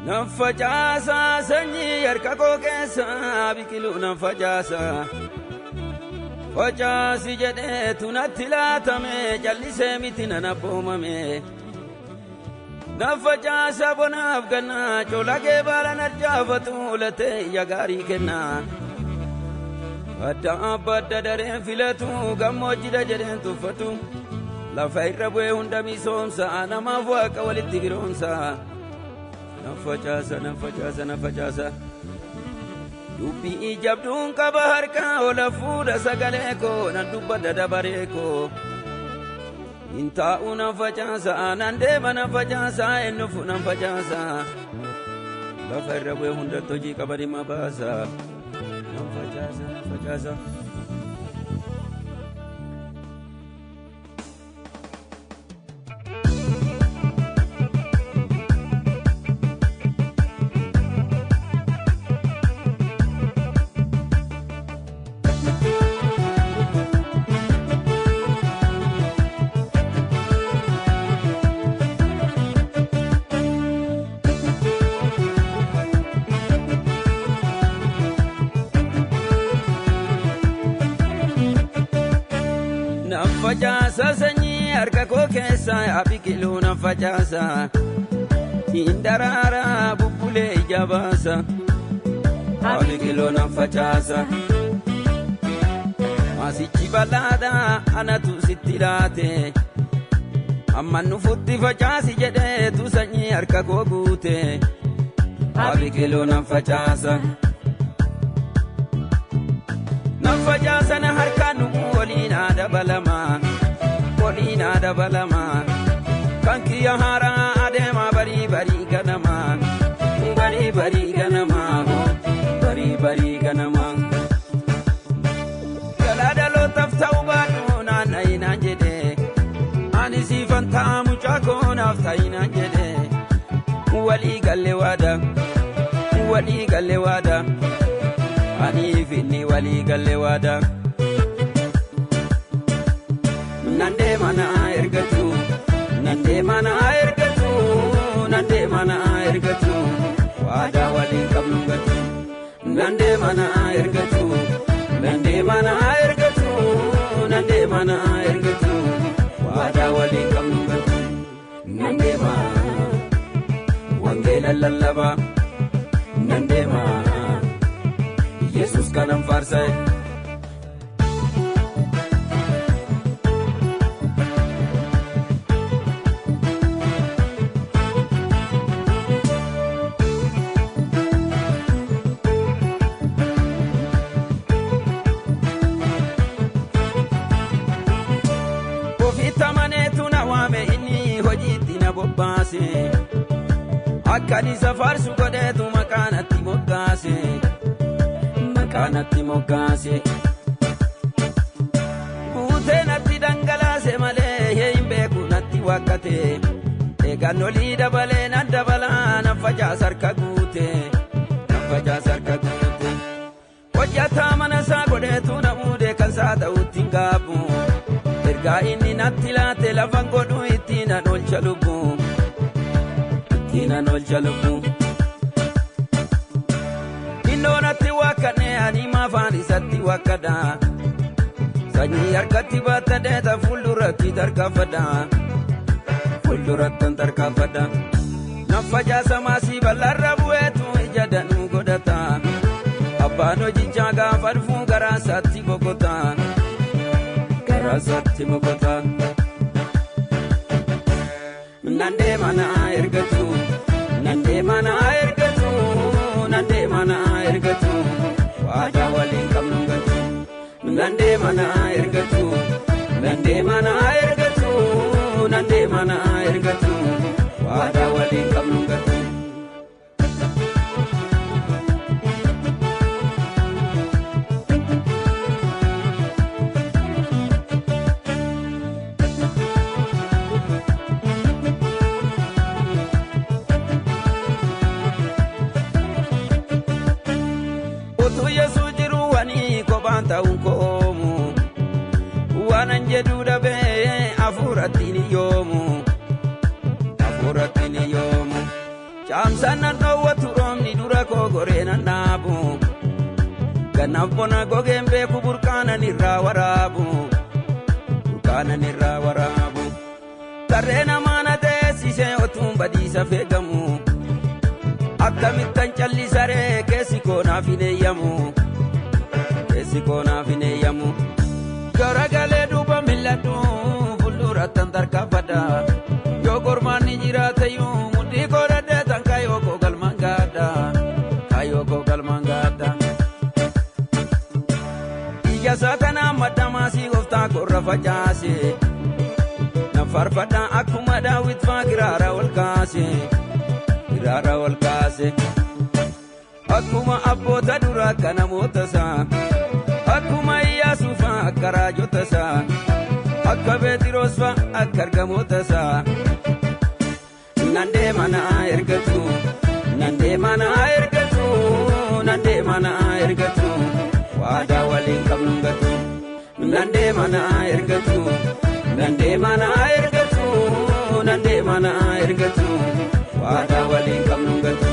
Naffacaasa sanyii harka koo keessa biqiluu naffacaasa. Facaasi jedheetu natti laatame jallisee miti nan abboomame. Naffacaasa bonaaf gannaa colagee baalan arjaafatu latee iyya gaarii kenna. Adda abba adda dareen filatu gammoojjida jedheen tuffatu. Lafa irra bu'ee hunda misoomsa namaaf waaqa walitti firoomsa. Naffacaasa naffacaasa naffacaasa. Dubbii jabduun qaba harkaa ola fuudha sagalee koo nan dubbadha dabaree koo. Intaa'u naffacaasa nan deema naffacaasa ennufu naffacaasa. Lafa irra bu'ee hundatti hojii qaba dhimma baasa. Naffacaasa naffacaasa. Naffacaasa sanyii harka koo keessa biqiluu naffacaasa. Indaraara bubbulee ija baasa. Biqiluu naffacaasa. Maasichi bal'aadha anatu sitti laate. Amma nufutti facaasi jedheetu sanyii harka koo guute. Biqiluu naffacaasa. Naffacaasa na harkaan numu waliin dabalama. Waliin dabalama. Kan kiyya haaraa adeema barii barii ganama. Barii barii ganama. Barii barii ganama. Galaadhalootaaf ta'uu baadhu naanna'ii naan jedhe. Ani siifan ta'a mucaa koo naaf ta'ii naan jedhe. Walii galle waada. Walii galle waada. Ani finni walii galle waada. Nande mana ergatu. Nande mana ergatu. Nande mana ergatu. Waada walii qabnu gatu. Nande mana ergatu. Nande mana ergatu. Nande mana ergatu. Waada walii qabnu gatu. Nande ma wangeela lallaba. Nande ma Yesus kanan farsa'e. Ofiitti amaneetu na waame inni hojiitti na bobbaase. Akkan isa faarsu godheetu maqaanatti moggaase. Kanatti moggaase. Guutee natti dhangalaase malee hin beeku natti wakkate. Eegaan olii dabalee nan dabalaa naffacaasa harka guute. Naffacaasa harka guute. Hojjataa mana isaa godheetu na muudee kan isaa ta'utti hin gaabu. Ergaa inni natti laate lafan godhu ittiin nan oolcha lubbu. Ittiin nan oolcha lubbu. Indoonatti wakkane ani maafaan isatti wakkada. Sanyii harkatti baatadeeta fuulduratti tarkaanfadha. Fuulduratti tarkaanfadha. Naffacaasa maasii bal'aarra bu'eetu ija danuu godhata. Abbaan hojichaa gaafa dhufuu garaasaatti boqota. Garaasaatti boqota. Nande mana ergatu. Nande mana ergatu. Nande mana ergatu. Waada waliin qabnu gatu. Nande mana ergatu. Nande mana ergatu. Nande mana ergatu. Waada waliin qabnu gatu. Ta'uun koomu waanan jedhu dhabee hafuuratti ni yoomu. Hafuuratti ni yoomu. Caamsana dhowwatu roobni dura koo goreenan dhaabu gannaaf bona gogeen beeku burqaanan irraa waraabu tarree namaana teessisee otuun badiisa feegamu akkamittan callisaree keessi koonaaf hin eeyyamu garagalee duuba milladhu fuuldurattan tarkaanfadha yoo gormaanni jiraateyyuu mudhii koo dhadheetan kaayoo koo galmaan gaadha iyyasaa kanaan maddamaasii gooftaa korra facaase nan farfadha akkuma daawit faa giraara ol kaase akkuma abboota dura akka namoota isaa akkuma Iyyaasuu faa akka raajota isaa akka Beetiroos faa akka ergamoota isaa nan deema naa ergatu waadaa waliin qabnu gatu nan deema naa ergatu waadaa waliin qabnu gatu.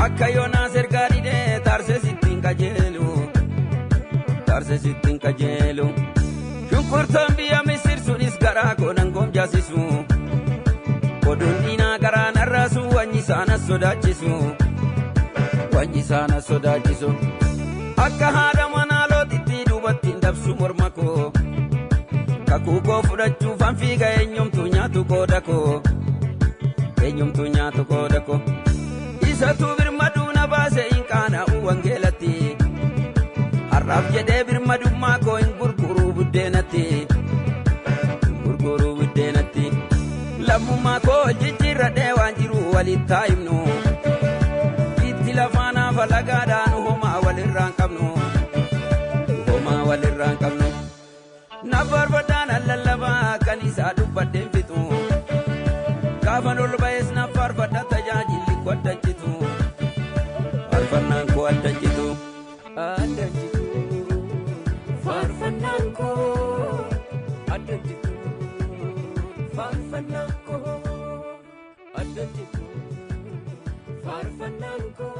Akka Yoonaas ergaa didee tarsee sittiin kajeelu shunkurtaan biyya Misir sunis garaa koonan goomjaasisu oduun diinaa garaa narraasu wanyi isaanas sodaachisu akka haadha manaa looxitti duubattiin dabsu morma koo kakuu koo fudhachuuf hanfiiga eenyumtuu nyaatu qooda koo isatu birmaduu na baase hin qaana'u wangeelatti har'aaf jedhee birmadummaa koo hin gurguruu buddeenatti lammummaa koo jijjiirradhee waan jiru walitti haa himnu itti lafaanaaf alagaadhaan homaa walirraan qabnu na farfadhaan allallabaa kan isaa dubbadheen fixu gaafan ol ba'ees na farfadha tajaajilli koo addachitu farfannaan koo addachitu farfannaan koo addachitu farfannaan koo addachitu farfannaan koo